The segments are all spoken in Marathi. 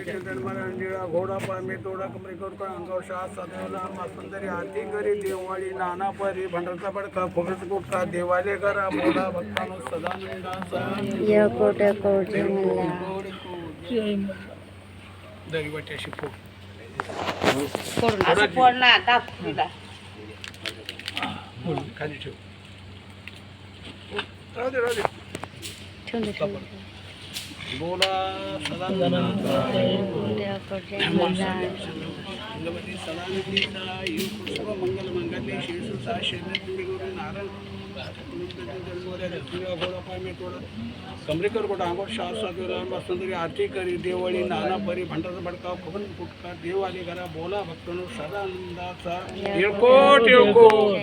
अंजिळा घोडा पामे तोडा कमरे करू अंगावर शाह साधवला सुंदरी आरती करी देवाळी नाना परी भंडारचा बडका फुगच गुटका देवाले करा बोला भक्तानो सदानंदाचा दरीवाट्याशी खाली ठेव राहू दे बोला सदानंदाचा मंगल मंगल्य शिवसुता शरण नारायण कमरेकर कोटा अंगोट शाह सुंदरी आरती करी देवळी नाना परी भंडारा भडका फुगन फुटका देव आले घरा बोला भक्तनो सदानंदाचा येळकोट येळकोट.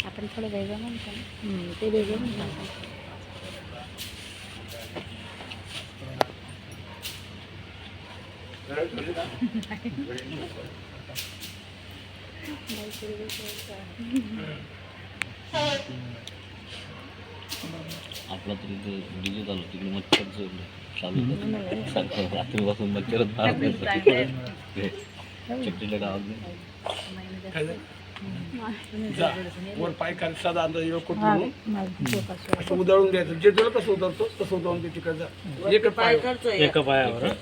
आपण थोडं वेगळं म्हणतो ते वेगळं म्हणतो. आपला तरी ते डीजे चालू तिकडे मच्छर चालू रात्रीपासून मच्छरच चटणीला गावात वर पाय खाली साधा अंदाज येळकोट असं उधळून द्यायचं जे तुला कसं उधळतो तसं उधळून दे तिकडे जा एका पायावर